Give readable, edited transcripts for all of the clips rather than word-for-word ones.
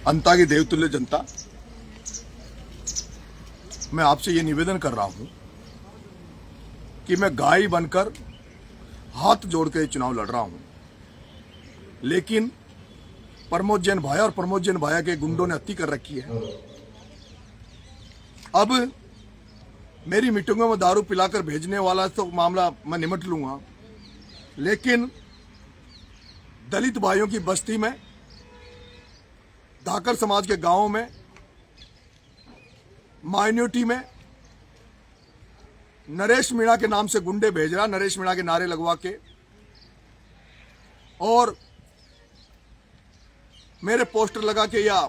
अंता की देवतुल्य जनता, मैं आपसे ये निवेदन कर रहा हूं कि मैं गाय बनकर हाथ जोड़ के चुनाव लड़ रहा हूं, लेकिन प्रमोद जैन भाया और प्रमोद जैन भाया के गुंडों ने हत्या कर रखी है। अब मेरी मीटिंगों में दारू पिलाकर भेजने वाला तो मामला मैं निमट लूंगा, लेकिन दलित भाइयों की बस्ती में, धाकर समाज के गांवों में, माइनॉरिटी में नरेश मीणा के नाम से गुंडे भेज रहा, नरेश मीणा के नारे लगवा के, और मेरे पोस्टर लगा के या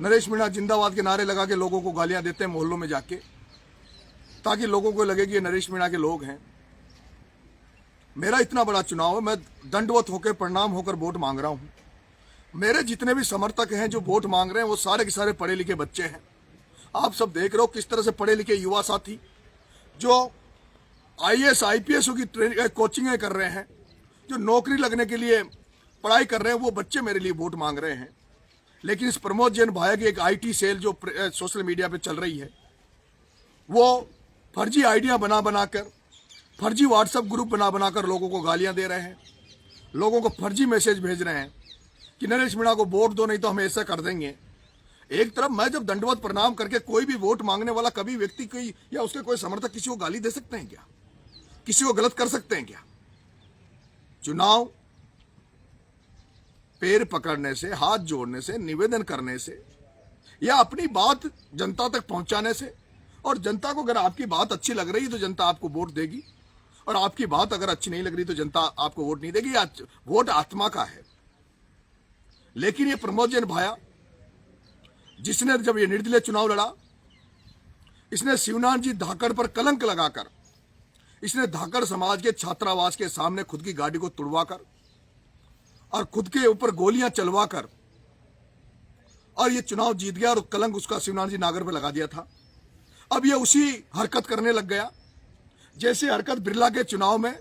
नरेश मीणा जिंदाबाद के नारे लगा के लोगों को गालियां देते हैं मोहल्लों में जाके, ताकि लोगों को लगे कि ये नरेश मीणा के लोग हैं। मेरा इतना बड़ा चुनाव है, मैं दंडवत होकर प्रणाम होकर वोट मांग रहा हूं। मेरे जितने भी समर्थक हैं जो वोट मांग रहे हैं वो सारे के सारे पढ़े लिखे बच्चे हैं। आप सब देख रहे हो किस तरह से पढ़े लिखे युवा साथी जो आईएएस आईपीएस की कोचिंगें कर रहे हैं, जो नौकरी लगने के लिए पढ़ाई कर रहे हैं, वो बच्चे मेरे लिए वोट मांग रहे हैं। लेकिन इस प्रमोद जैन भाया की एक आईटी सेल जो सोशल मीडिया पे चल रही है, वो फर्जी आइडिया बना बनाकर, फर्जी व्हाट्सएप ग्रुप बना बनाकर लोगों को गालियां दे रहे हैं, लोगों को फर्जी मैसेज भेज रहे हैं कि नरेश मीणा को वोट दो नहीं तो हम ऐसा कर देंगे। एक तरफ मैं जब दंडवत प्रणाम करके कोई भी वोट मांगने वाला कभी व्यक्ति कोई या उसके कोई समर्थक किसी को गाली दे सकते हैं क्या? किसी को गलत कर सकते हैं क्या? चुनाव पैर पकड़ने से, हाथ जोड़ने से, निवेदन करने से या अपनी बात जनता तक पहुंचाने से, और जनता को अगर आपकी बात अच्छी लग रही है तो जनता आपको वोट देगी, और आपकी बात अगर अच्छी नहीं लग रही तो जनता आपको वोट नहीं देगी। वोट आत्मा का है। लेकिन ये प्रमोद जैन भाया, जिसने जब ये निर्दलीय चुनाव लड़ा, इसने शिवनाथ जी धाकड़ पर कलंक लगाकर, इसने धाकड़ समाज के छात्रावास के सामने खुद की गाड़ी को तुड़वाकर और खुद के ऊपर गोलियां चलवाकर और ये चुनाव जीत गया, और कलंक उसका शिवनाथ जी नागर पर लगा दिया था। अब ये उसी हरकत करने लग गया जैसे हरकत बिरला के चुनाव में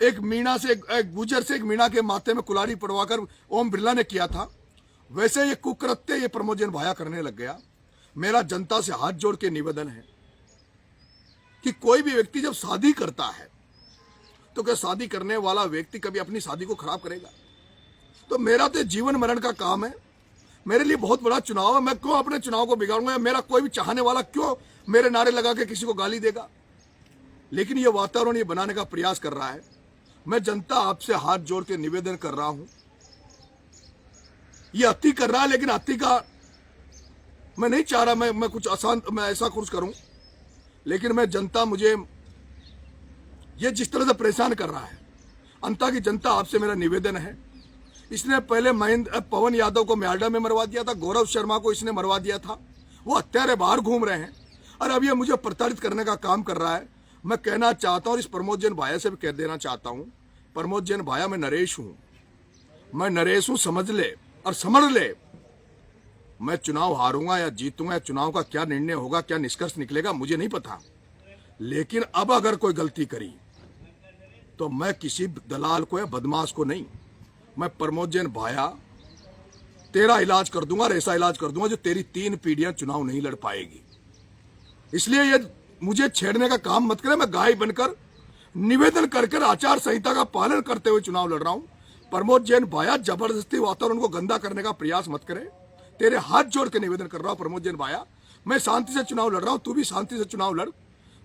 एक मीणा से, एक गुजर से एक मीणा के माथे में कुल्हाड़ी पड़वाकर ओम बिरला ने किया था। वैसे ये कुकृत्य ये प्रमोद जैन भाया करने लग गया। मेरा जनता से हाथ जोड़ के निवेदन है कि कोई भी व्यक्ति जब शादी करता है तो क्या शादी करने वाला व्यक्ति कभी अपनी शादी को खराब करेगा? तो मेरा तो जीवन मरण का काम है, मेरे लिए बहुत बड़ा चुनाव है। मैं क्यों अपने चुनाव को बिगाड़ूंगा? या मेरा कोई भी चाहने वाला क्यों मेरे नारे लगा के किसी को गाली देगा? लेकिन ये वातावरण ये बनाने का प्रयास कर रहा है। मैं जनता आपसे हाथ जोड़ के निवेदन कर रहा हूं, ये अति कर रहा है, लेकिन अति का मैं नहीं चाह रहा मैं कुछ आसान मैं ऐसा कुछ करूं, लेकिन मैं जनता मुझे ये जिस तरह से परेशान कर रहा है, अंता की जनता आपसे मेरा निवेदन है। इसने पहले पवन यादव को म्यालडा में मरवा दिया था, गौरव शर्मा को इसने मरवा दिया था, वो हत्यारे बाहर घूम रहे हैं, और अब ये मुझे प्रताड़ित करने का काम कर रहा है। मैं कहना चाहता हूं, इस प्रमोद जैन भाया से भी कह देना चाहता हूं, प्रमोद जैन भाया मैं नरेश हूं, समझ ले और समझ ले। मैं चुनाव हारूंगा या जीतूंगा, या चुनाव का क्या निर्णय होगा, क्या निष्कर्ष निकलेगा, मुझे नहीं पता। लेकिन अब अगर कोई गलती करी तो मैं किसी दलाल को या बदमाश को नहीं, मैं प्रमोद जैन भाया तेरा इलाज कर दूंगा, और ऐसा इलाज कर दूंगा जो तेरी 3 पीढ़ियां चुनाव नहीं लड़ पाएगी। इसलिए ये मुझे छेड़ने का काम मत करे। मैं गाय बनकर निवेदन कर आचार संहिता का पालन करते हुए चुनाव लड़ रहा हूं। प्रमोद जैन भाया जबरदस्ती वातावरण को गंदा करने का प्रयास मत करे। तेरे हाथ जोड़ के निवेदन कर रहा हूं प्रमोद जैन भाया, मैं शांति से चुनाव लड़ रहा हूं, तू भी शांति से चुनाव लड़,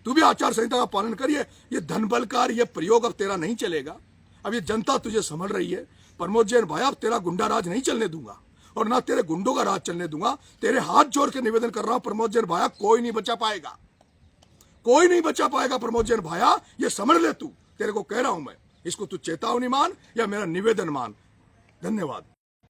तू भी आचार संहिता का पालन कर। ये धन बलकार ये प्रयोग अब तेरा नहीं चलेगा। अब ये जनता तुझे समझ रही है। प्रमोद जैन भाया, अब तेरा गुंडा राज नहीं चलने दूंगा, और ना तेरे गुंडों का राज चलने दूंगा। तेरे हाथ जोड़ के निवेदन कर रहा हूं प्रमोद जैन भाया, कोई नहीं बचा पाएगा, कोई नहीं बचा पाएगा प्रमोद जैन भाया, ये समझ ले तू। तेरे को कह रहा हूं मैं, इसको तू चेतावनी मान या मेरा निवेदन मान। धन्यवाद।